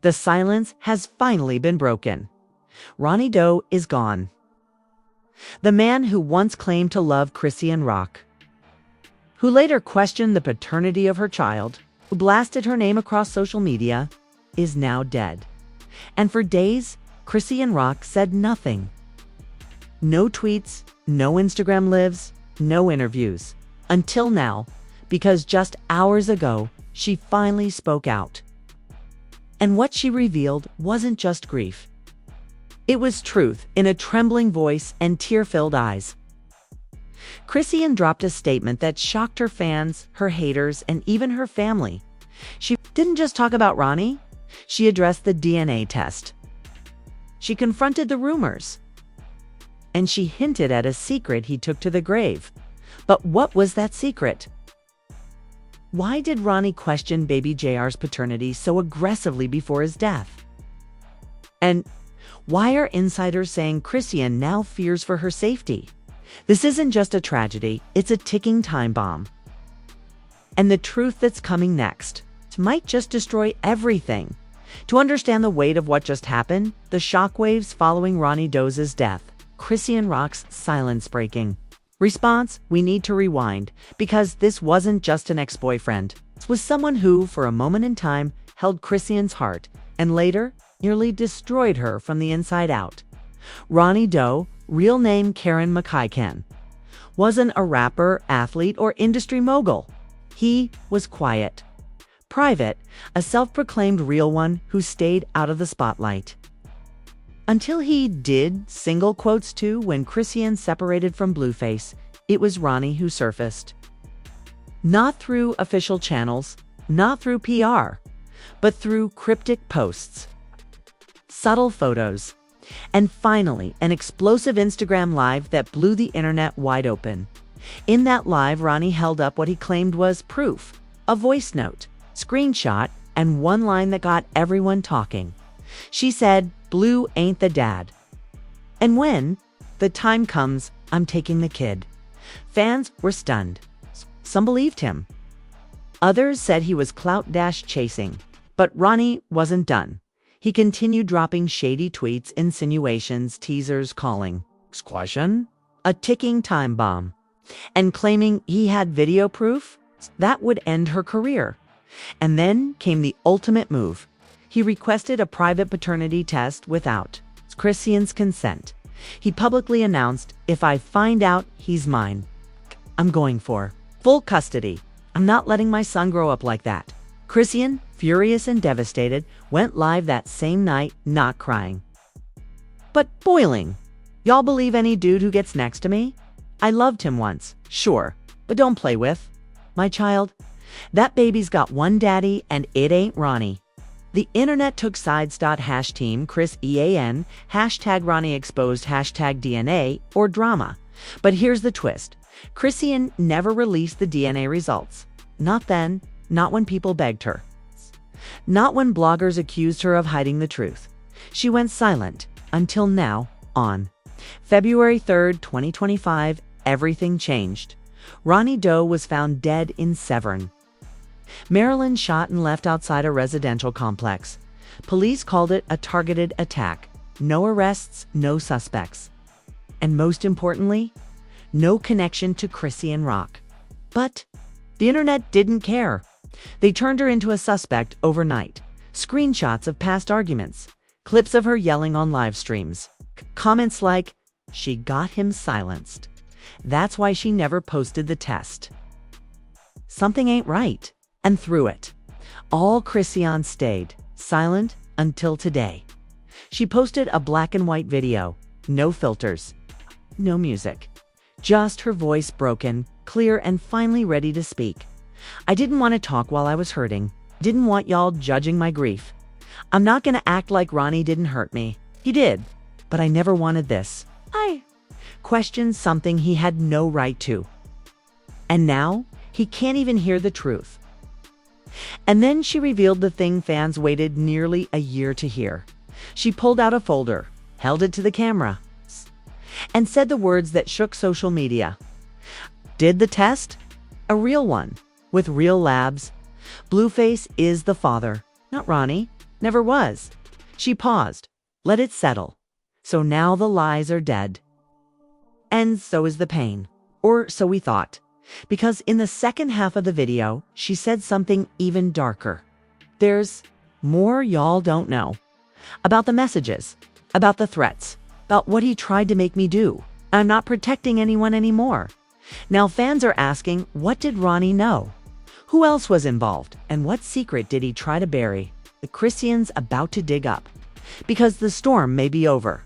The silence has finally been broken. Ronny Doe is gone. The man who once claimed to love Chrisean Rock, who later questioned the paternity of her child, who blasted her name across social media, is now dead. And for days, Chrisean Rock said nothing. No tweets, no Instagram lives, no interviews. Until now, because just hours ago, she finally spoke out. And what she revealed wasn't just grief. It was truth in a trembling voice and tear-filled eyes. Chrisean dropped a statement that shocked her fans, her haters, and even her family. She didn't just talk about Ronny, she addressed the DNA test. She confronted the rumors. And she hinted at a secret he took to the grave. But what was that secret? Why did Ronny question baby JR's paternity so aggressively before his death? And why are insiders saying Chrisean now fears for her safety? This isn't just a tragedy, it's a ticking time bomb. And the truth that's coming next might just destroy everything. To understand the weight of what just happened, the shockwaves following Ronny Doe's death, Chrisean Rock's silence breaking. Response: we need to rewind, because this wasn't just an ex-boyfriend. It was someone who, for a moment in time, held Chrisean's heart, and later nearly destroyed her from the inside out. Ronny Doe, real name Karen McKican, wasn't a rapper, athlete, or industry mogul. He was quiet, private, a self-proclaimed real one who stayed out of the spotlight. Until he did, single quotes too, when Chrisean separated from Blueface, it was Ronny who surfaced. Not through official channels, not through PR, but through cryptic posts, subtle photos, and finally, an explosive Instagram live that blew the internet wide open. In that live, Ronny held up what he claimed was proof, a voice note, screenshot, and one line that got everyone talking. She said, "Blue ain't the dad. And when the time comes, I'm taking the kid." Fans were stunned. Some believed him. Others said he was clout dash chasing. But Ronny wasn't done. He continued dropping shady tweets, insinuations, teasers, calling extortion a ticking time bomb, and claiming he had video proof that would end her career. And then came the ultimate move. He requested a private paternity test without Chrisean's consent. He publicly announced, "If I find out he's mine, I'm going for full custody. I'm not letting my son grow up like that." Chrisean, furious and devastated, went live that same night, not crying, but boiling. "Y'all believe any dude who gets next to me? I loved him once, sure, but don't play with my child. That baby's got one daddy, and it ain't Ronny." The internet took sides. #team Chrisean, #Ronny exposed, #DNA, or drama. But here's the twist. Chrisean never released the DNA results. Not then, not when people begged her. Not when bloggers accused her of hiding the truth. She went silent until now. On February 3rd, 2025, everything changed. Ronny Doe was found dead in Severn, Maryland, shot and left outside a residential complex. Police called it a targeted attack. No arrests, no suspects. And most importantly, no connection to Chrisean Rock. But the internet didn't care. They turned her into a suspect overnight. Screenshots of past arguments, clips of her yelling on live streams, comments like, "She got him silenced. That's why she never posted the test. Something ain't right." And through it all, Chrisean stayed silent until today. She posted a black and white video, no filters, no music, just her voice broken, clear, and finally ready to speak. "I didn't want to talk while I was hurting. Didn't want y'all judging my grief. I'm not gonna act like Ronny didn't hurt me. He did, but I never wanted this. I questioned something he had no right to. And now he can't even hear the truth." And then she revealed the thing fans waited nearly a year to hear. She pulled out a folder, held it to the camera, and said the words that shook social media. "Did the test? A real one, with real labs. Blueface is the father, not Ronny. Never was. She paused, let it settle. So now the lies are dead. And so is the pain. Or so we thought. Because in the second half of the video, she said something even darker. There's more y'all don't know. About the messages, about the threats, about what he tried to make me do. I'm not protecting anyone anymore. Now fans are asking, what did Ronny know? Who else was involved? And what secret did he try to bury? The Chrisean's about to dig up. Because the storm may be over.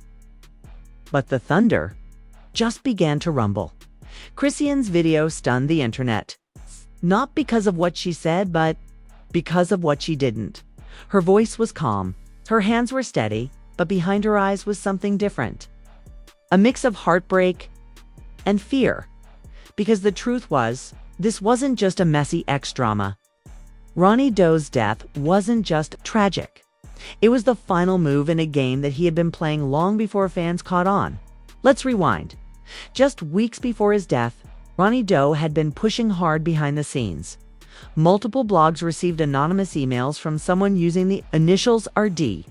But the thunder just began to rumble. Chrisean's video stunned the internet. Not because of what she said, but because of what she didn't. Her voice was calm. Her hands were steady, but behind her eyes was something different. A mix of heartbreak and fear. Because the truth was, this wasn't just a messy ex-drama. Ronny Doe's death wasn't just tragic. It was the final move in a game that he had been playing long before fans caught on. Let's rewind. Just weeks before his death, Ronny Doe had been pushing hard behind the scenes. Multiple blogs received anonymous emails from someone using the initials RD.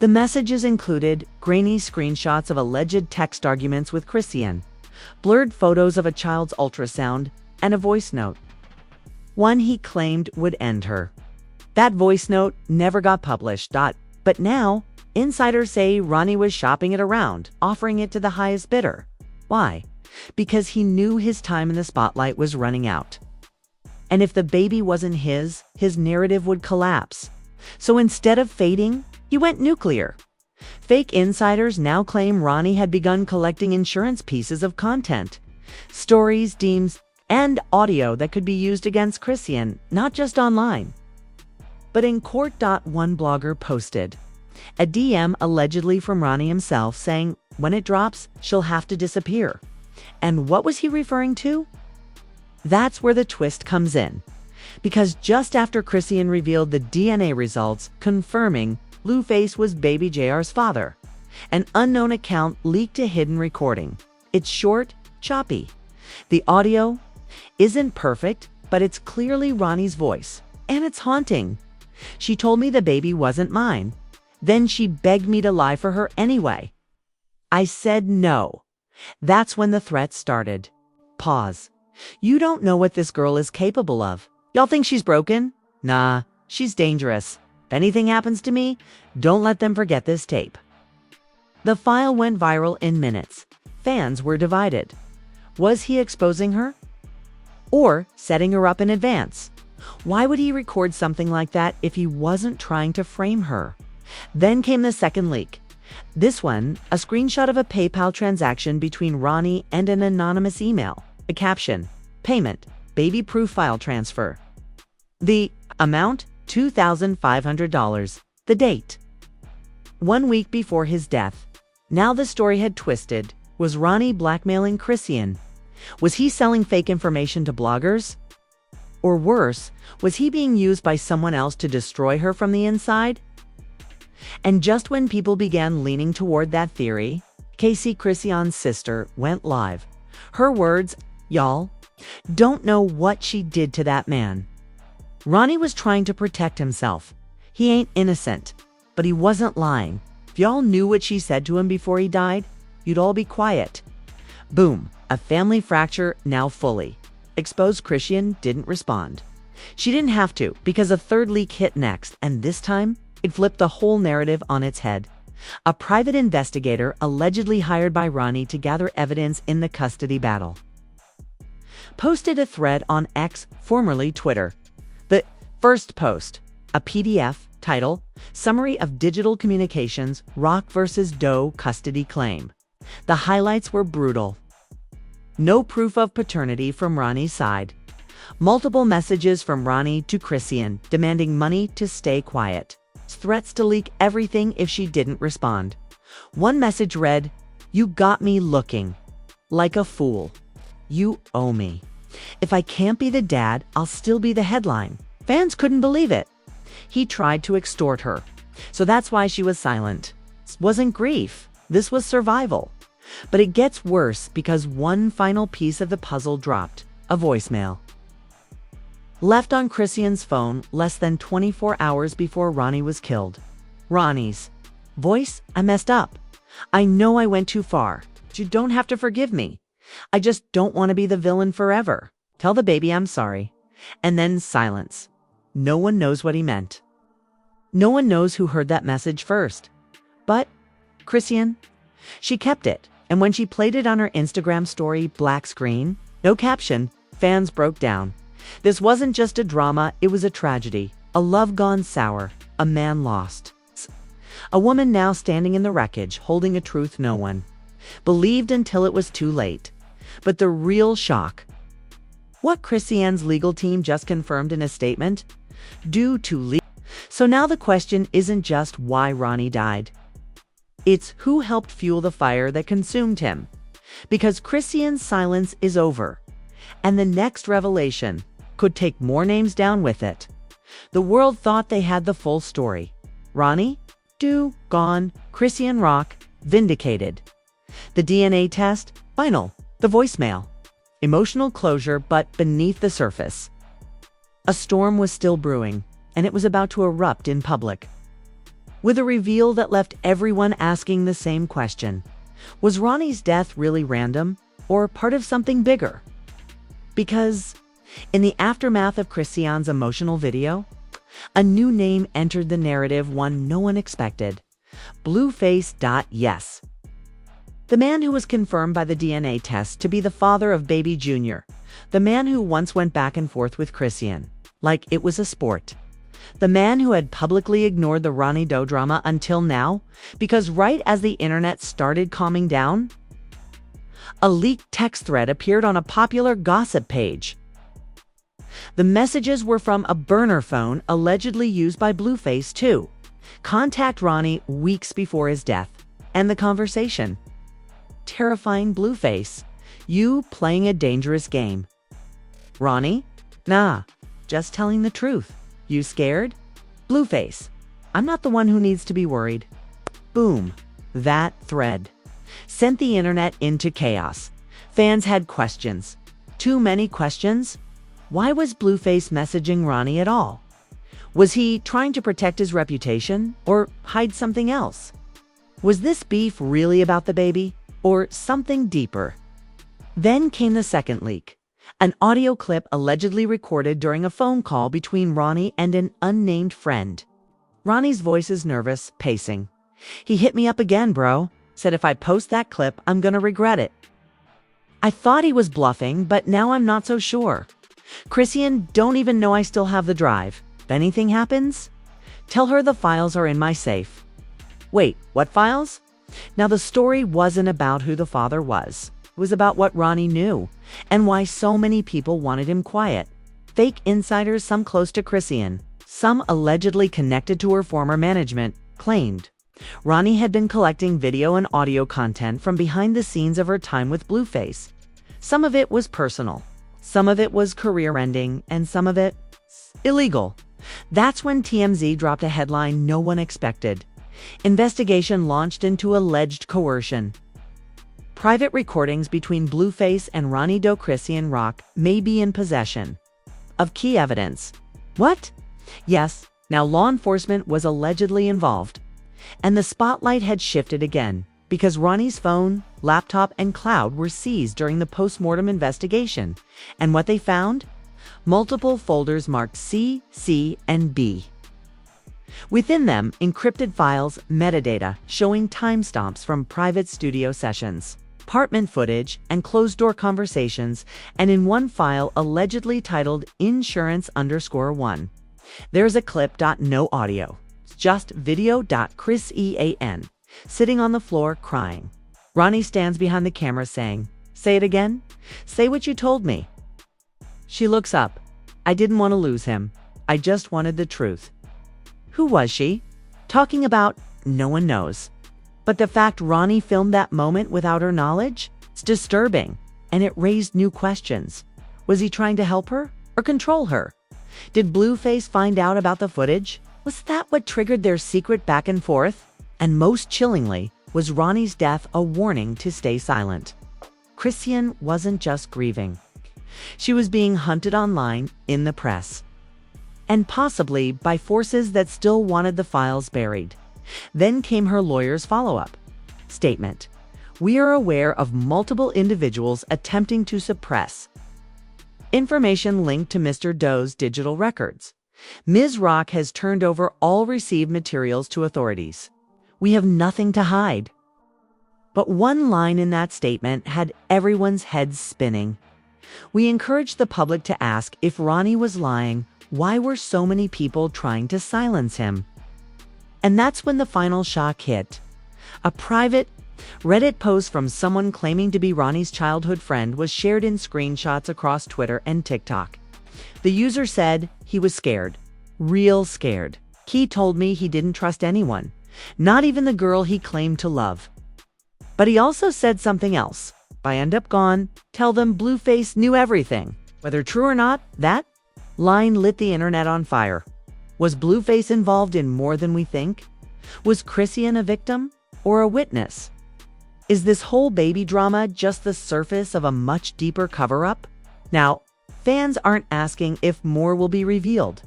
The messages included grainy screenshots of alleged text arguments with Chrisean, blurred photos of a child's ultrasound, and a voice note. One he claimed would end her. That voice note never got published, but now, insiders say Ronny was shopping it around, offering it to the highest bidder. Why? Because he knew his time in the spotlight was running out. And if the baby wasn't his narrative would collapse. So instead of fading, he went nuclear. Fake insiders now claim Ronny had begun collecting insurance pieces of content, stories, deems, and audio that could be used against Chrisean, not just online. But in court. One blogger posted a DM allegedly from Ronny himself saying, when it drops, she'll have to disappear. And what was he referring to? That's where the twist comes in. Because just after Chrisean revealed the DNA results confirming Blueface was baby JR's father, an unknown account leaked a hidden recording. It's short, choppy. The audio isn't perfect, but it's clearly Ronny's voice. And it's haunting. She told me the baby wasn't mine. Then she begged me to lie for her anyway. I said no. That's when the threat started. Pause. You don't know what this girl is capable of. Y'all think she's broken? Nah, she's dangerous. If anything happens to me, don't let them forget this tape. The file went viral in minutes. Fans were divided. Was he exposing her? Or setting her up in advance? Why would he record something like that if he wasn't trying to frame her? Then came the second leak. This one, a screenshot of a PayPal transaction between Ronny and an anonymous email. A caption, payment, baby proof file transfer. The amount, $2,500. The date, 1 week before his death. Now the story had twisted. Was Ronny blackmailing Chrisean? Was he selling fake information to bloggers? Or worse, was he being used by someone else to destroy her from the inside? And just when people began leaning toward that theory, Casey, Chrisean's sister, went live. Her words, y'all don't know what she did to that man. Ronny was trying to protect himself. He ain't innocent, but he wasn't lying. If y'all knew what she said to him before he died, you'd all be quiet. Boom, a family fracture now fully. Exposed. Chrisean didn't respond. She didn't have to, because a third leak hit next, and this time, it flipped the whole narrative on its head. A private investigator allegedly hired by Ronny to gather evidence in the custody battle posted a thread on X, formerly Twitter. The first post, a PDF, title, Summary of Digital Communications, Rock vs. Doe Custody Claim. The highlights were brutal. No proof of paternity from Ronny's side. Multiple messages from Ronny to Chrisean demanding money to stay quiet. Threats to leak everything if she didn't respond. One message read, "You got me looking like a fool. You owe me. If I can't be the dad, I'll still be the headline." Fans couldn't believe it. He tried to extort her. So that's why she was silent. This wasn't grief. This was survival. But it gets worse because one final piece of the puzzle dropped. A voicemail. left on Chrisean's phone less than 24 hours before Ronny was killed. Ronny's voice, I messed up. I know I went too far. You don't have to forgive me. I just don't want to be the villain forever. Tell the baby I'm sorry. And then silence. No one knows what he meant. No one knows who heard that message first. But Chrisean, she kept it. And when she played it on her Instagram story, black screen, no caption, fans broke down. This wasn't just a drama, it was a tragedy. A love gone sour. A man lost. A woman now standing in the wreckage, holding a truth no one believed until it was too late. But the real shock, what Chrisean's legal team just confirmed in a statement, due to So now the question isn't just why Ronny died. It's who helped fuel the fire that consumed him. Because Chrisean's silence is over. And the next revelation could take more names down with it. The world thought they had the full story. Ronny Doe gone, Chrisean Rock vindicated. The DNA test, final. The voicemail, emotional closure, but beneath the surface, a storm was still brewing, and it was about to erupt in public. With a reveal that left everyone asking the same question. Was Ronny's death really random, or part of something bigger? Because in the aftermath of Chrisean's emotional video, a new name entered the narrative, one no one expected. Blueface. Yes. The man who was confirmed by the DNA test to be the father of baby Junior. The man who once went back and forth with Chrisean, like it was a sport. The man who had publicly ignored the Ronny Doe drama until now, because right as the internet started calming down, a leaked text thread appeared on a popular gossip page. The messages were from a burner phone allegedly used by Blueface to contact Ronny weeks before his death. And the conversation. Terrifying Blueface, you playing a dangerous game. Ronny? Nah, just telling the truth. You scared? Blueface, I'm not the one who needs to be worried. Boom. That thread sent the internet into chaos. Fans had questions. Too many questions. Why was Blueface messaging Ronny at all? Was he trying to protect his reputation or hide something else? Was this beef really about the baby or something deeper? Then came the second leak. An audio clip allegedly recorded during a phone call between Ronny and an unnamed friend. Ronny's voice is nervous, pacing. He hit me up again, bro. Said if I post that clip, I'm gonna regret it. I thought he was bluffing, but now I'm not so sure. Chrisean, don't even know I still have the drive. If anything happens, tell her the files are in my safe. Wait, what files? Now the story wasn't about who the father was. It was about what Ronny knew and why so many people wanted him quiet. Fake insiders, some close to Chrisean, some allegedly connected to her former management, claimed Ronny had been collecting video and audio content from behind the scenes of her time with Blueface. Some of it was personal, some of it was career-ending, and some of it illegal. That's when TMZ dropped a headline no one expected. Investigation launched into alleged coercion. Private recordings between Blueface and Ronny Doe. Chrisean Rock may be in possession of key evidence. What? Yes, now law enforcement was allegedly involved. And the spotlight had shifted again, because Ronny's phone, laptop, and cloud were seized during the post-mortem investigation. And what they found? Multiple folders marked C, C, and B. Within them, encrypted files, metadata showing timestamps from private studio sessions, apartment footage, and closed-door conversations, and in one file allegedly titled Insurance_1. There's a clip. No audio. It's just video. Chrisean sitting on the floor crying. Ronny stands behind the camera saying, "Say it again? Say what you told me." She looks up. I didn't want to lose him. I just wanted the truth. Who was she? Talking about? No one knows. But the fact Ronny filmed that moment without her knowledge? It's disturbing, and it raised new questions. Was he trying to help her or control her? Did Blueface find out about the footage? Was that what triggered their secret back and forth? And most chillingly, was Ronny's death a warning to stay silent? Chrisean wasn't just grieving. She was being hunted online, in the press, and possibly by forces that still wanted the files buried. Then came her lawyer's follow-up statement. We are aware of multiple individuals attempting to suppress information linked to Mr. Doe's digital records. Ms. Rock has turned over all received materials to authorities. We have nothing to hide. But one line in that statement had everyone's heads spinning. We encouraged the public to ask if Ronny was lying. Why were so many people trying to silence him? And that's when the final shock hit. A private Reddit post from someone claiming to be Ronny's childhood friend was shared in screenshots across Twitter and TikTok. The user said he was scared. Real scared. He told me he didn't trust anyone, not even the girl he claimed to love. But he also said something else. If I end up gone, tell them Blueface knew everything. Whether true or not, that line lit the internet on fire. Was Blueface involved in more than we think? Was Chrisean a victim or a witness? Is this whole baby drama just the surface of a much deeper cover-up? Now, fans aren't asking if more will be revealed.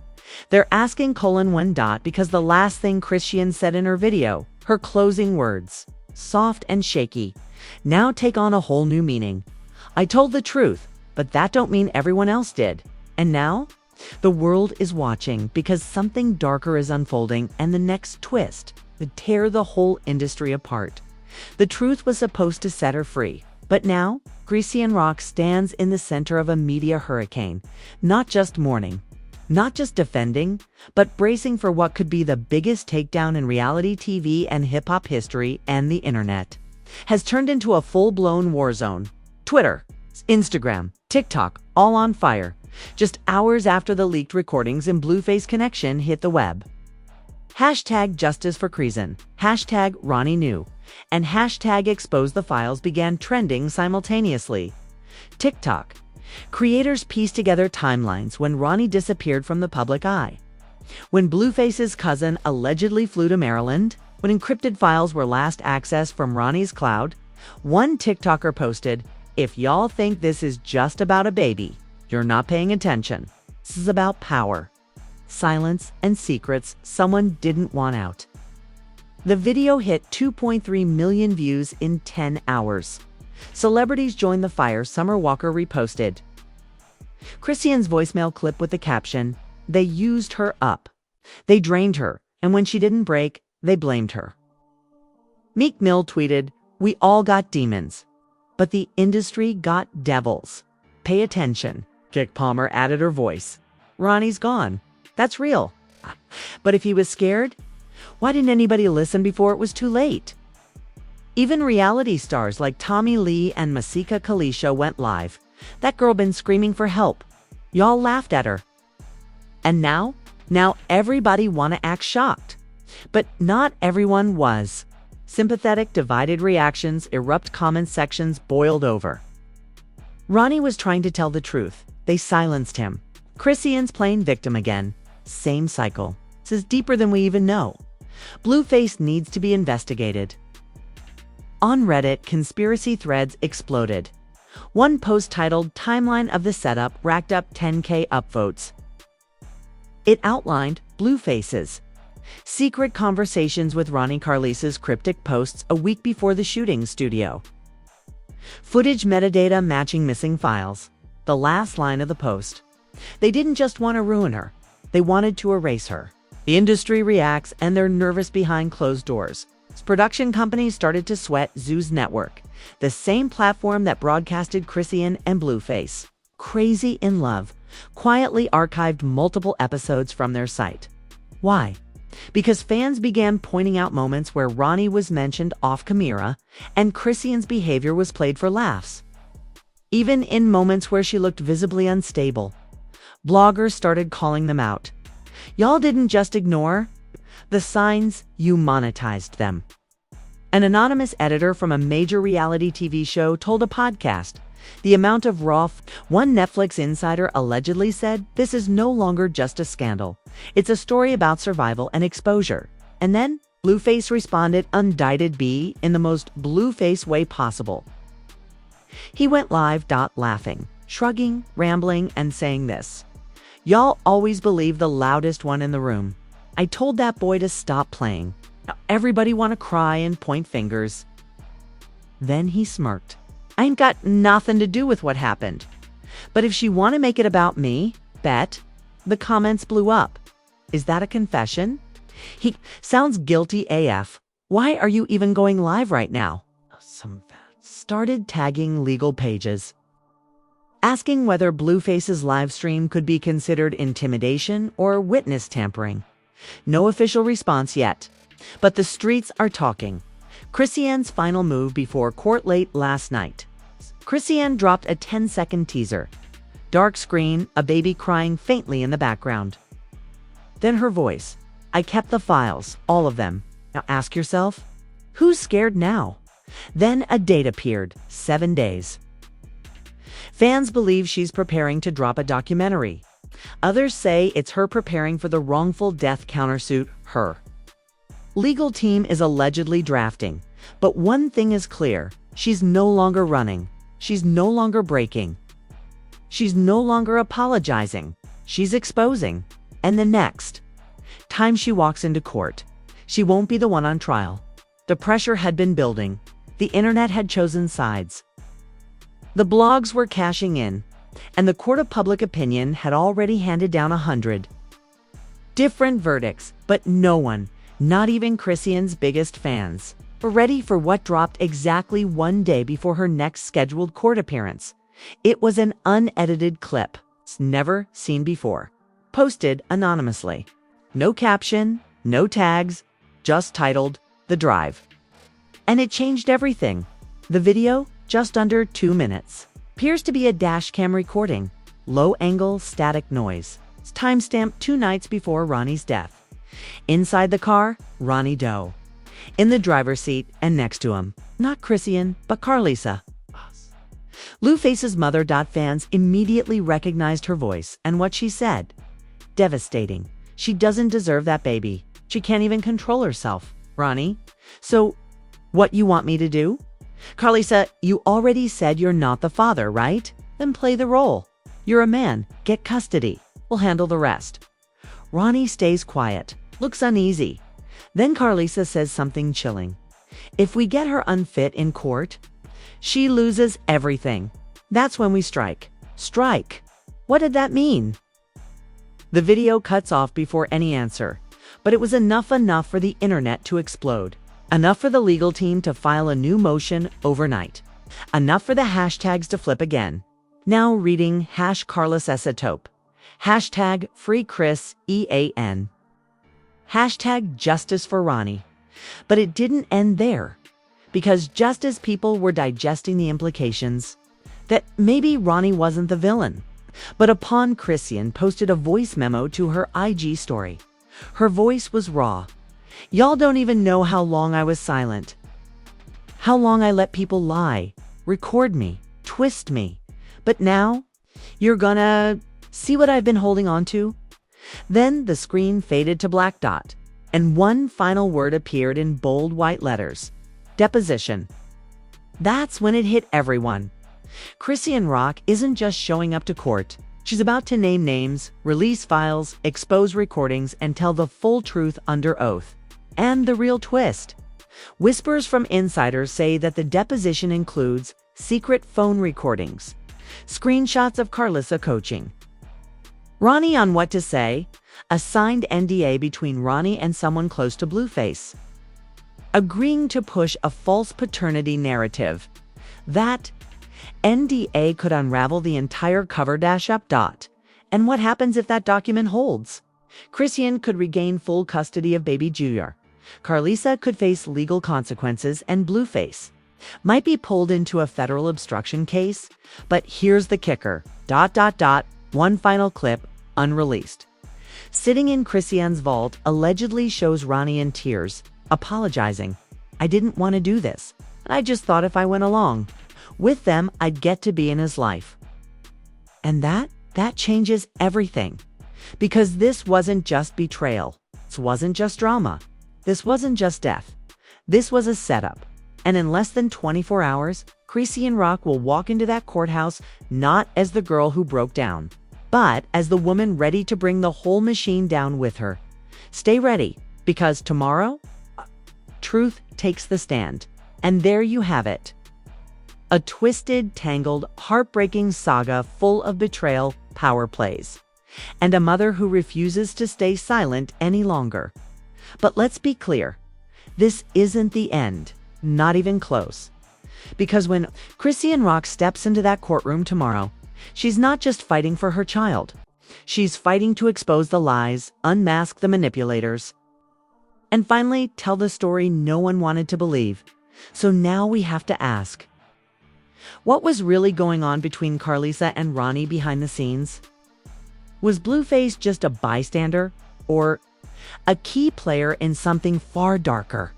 They're asking : because the last thing Chrisean said in her video, her closing words, soft and shaky, now take on a whole new meaning. I told the truth, but that don't mean everyone else did. And now, the world is watching because something darker is unfolding, and the next twist would tear the whole industry apart. The truth was supposed to set her free, but now, Chrisean Rock stands in the center of a media hurricane, not just mourning, not just defending, but bracing for what could be the biggest takedown in reality TV and hip-hop history, and the internet has turned into a full-blown war zone. Twitter, Instagram, TikTok, all on fire, just hours after the leaked recordings and Blueface connection hit the web. Hashtag Justice for Chrisean, hashtag Ronny Doe, and hashtag Expose the Files began trending simultaneously. TikTok. Creators pieced together timelines when Ronny disappeared from the public eye, when Blueface's cousin allegedly flew to Maryland, when encrypted files were last accessed from Ronny's cloud. One TikToker posted, "If y'all think this is just about a baby, you're not paying attention. This is about power, silence, and secrets someone didn't want out." The video hit 2.3 million views in 10 hours. Celebrities joined the fire. Summer Walker reposted Chrisean's voicemail clip with the caption, "They used her up. They drained her, and when she didn't break, they blamed her." Meek Mill tweeted, "We all got demons, but the industry got devils. Pay attention." Kick Palmer added her voice. "Ronny's gone. That's real. But if he was scared, why didn't anybody listen before it was too late?" Even reality stars like Tommy Lee and Masika Kalisha went live. That girl been screaming for help. Y'all laughed at her. And now everybody wanna act shocked. But not everyone was. Sympathetic, divided reactions erupt. Comment sections boiled over. Ronny was trying to tell the truth. They silenced him. Chrisean's playing victim again. Same cycle. This is deeper than we even know. Blueface needs to be investigated. On Reddit, conspiracy threads exploded. One post titled "Timeline of the Setup" racked up 10K upvotes. It outlined Blueface's secret conversations with Ronny Carlis's cryptic posts a week before the shooting studio. Footage metadata matching missing files. The last line of the post. They didn't just want to ruin her. They wanted to erase her. The industry reacts, and they're nervous behind closed doors. Production companies started to sweat Zeus Network, the same platform that broadcasted Chrisean and Blueface. Crazy in Love quietly archived multiple episodes from their site. Why? Because fans began pointing out moments where Ronny was mentioned off camera, and Chrisean's behavior was played for laughs. Even in moments where she looked visibly unstable, bloggers started calling them out. Y'all didn't just ignore the signs, you monetized them. An anonymous editor from a major reality TV show told a podcast, the amount of one Netflix insider allegedly said, "This is no longer just a scandal. It's a story about survival and exposure." And then Blueface responded, "Undited B," in the most Blueface way possible. He went live, laughing, shrugging, rambling, and saying this: "Y'all always believe the loudest one in the room. I told that boy to stop playing. Now everybody want to cry and point fingers." Then he smirked. "I ain't got nothing to do with what happened. But if she want to make it about me, bet." The comments blew up. "Is that a confession? He sounds guilty AF. Why are you even going live right now?" Some fans started tagging legal pages, asking whether Blueface's live stream could be considered intimidation or witness tampering. No official response yet, but the streets are talking. Chrisean's final move before court late last night. Chrisean dropped a 10-second teaser. Dark screen, a baby crying faintly in the background. Then her voice: "I kept the files, all of them. Now ask yourself, who's scared now?" Then a date appeared: 7 days. Fans believe she's preparing to drop a documentary. Others say it's her preparing for the wrongful death countersuit. Her legal team is allegedly drafting. But one thing is clear: she's no longer running. She's no longer breaking. She's no longer apologizing. She's exposing. And the next time she walks into court, she won't be the one on trial. The pressure had been building. The internet had chosen sides. The blogs were cashing in, and the court of public opinion had already handed down 100 different verdicts, but no one, not even Chrisean's biggest fans, were ready for what dropped exactly 1 day before her next scheduled court appearance. It was an unedited clip, never seen before, posted anonymously. No caption, no tags, just titled "The Drive." And it changed everything. The video, just under 2 minutes, appears to be a dashcam recording. Low angle, static noise. It's timestamped 2 nights before Ronny's death. Inside the car, Ronny Doe. In the driver's seat and next to him, not Chrisean, but Carlisa. Blueface's mother. Fans immediately recognized her voice and what she said. Devastating. She doesn't deserve that baby. She can't even control herself. "Ronny, so what you want me to do?" "Carlisa, you already said you're not the father, right? Then play the role. You're a man. Get custody. We'll handle the rest." Ronny stays quiet, looks uneasy. Then Carlisa says something chilling. "If we get her unfit in court, she loses everything. That's when we strike." Strike? What did that mean? The video cuts off before any answer, but it was enough for the internet to explode. Enough for the legal team to file a new motion overnight. Enough for the hashtags to flip again. Now reading #CarlosEsatope, #FreeChrisEan, #Justice for Ronny. But it didn't end there, because just as people were digesting the implications that maybe Ronny wasn't the villain, but upon Chrisean posted a voice memo to her IG story. Her voice was raw. "Y'all don't even know how long I was silent. How long I let people lie, record me, twist me. But now, you're gonna see what I've been holding on to?" Then the screen faded to black dot, and one final word appeared in bold white letters: deposition. That's when it hit everyone. Chrisean Rock isn't just showing up to court. She's about to name names, release files, expose recordings, and tell the full truth under oath. And the real twist: whispers from insiders say that the deposition includes secret phone recordings, screenshots of Carlisa coaching Ronny on what to say, a signed NDA between Ronny and someone close to Blueface, agreeing to push a false paternity narrative. That NDA could unravel the entire cover up. And what happens if that document holds? Chrisean could regain full custody of baby Junior. Carlisa could face legal consequences, and Blueface might be pulled into a federal obstruction case. But here's the kicker. One final clip, unreleased. Sitting in Chrisean's vault, allegedly shows Ronny in tears, apologizing. "I didn't want to do this. I just thought if I went along with them, I'd get to be in his life." And that changes everything. Because this wasn't just betrayal. This wasn't just drama. This wasn't just death. This was a setup. And in less than 24 hours, Chrisean Rock will walk into that courthouse not as the girl who broke down, but as the woman ready to bring the whole machine down with her. Stay ready, because tomorrow, truth takes the stand. And there you have it. A twisted, tangled, heartbreaking saga full of betrayal, power plays, and a mother who refuses to stay silent any longer. But let's be clear, this isn't the end, not even close. Because when Chrisean Rock steps into that courtroom tomorrow, she's not just fighting for her child. She's fighting to expose the lies, unmask the manipulators, and finally tell the story no one wanted to believe. So now we have to ask, what was really going on between Carlisa and Ronny behind the scenes? Was Blueface just a bystander, or a key player in something far darker?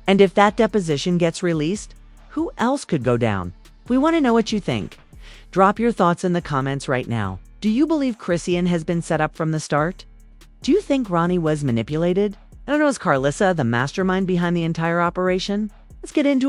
And if that deposition gets released, who else could go down? We want to know what you think. Drop your thoughts in the comments right now. Do you believe Chrisean has been set up from the start? Do you think Ronny was manipulated? I don't know, is Carlisa the mastermind behind the entire operation? Let's get into it.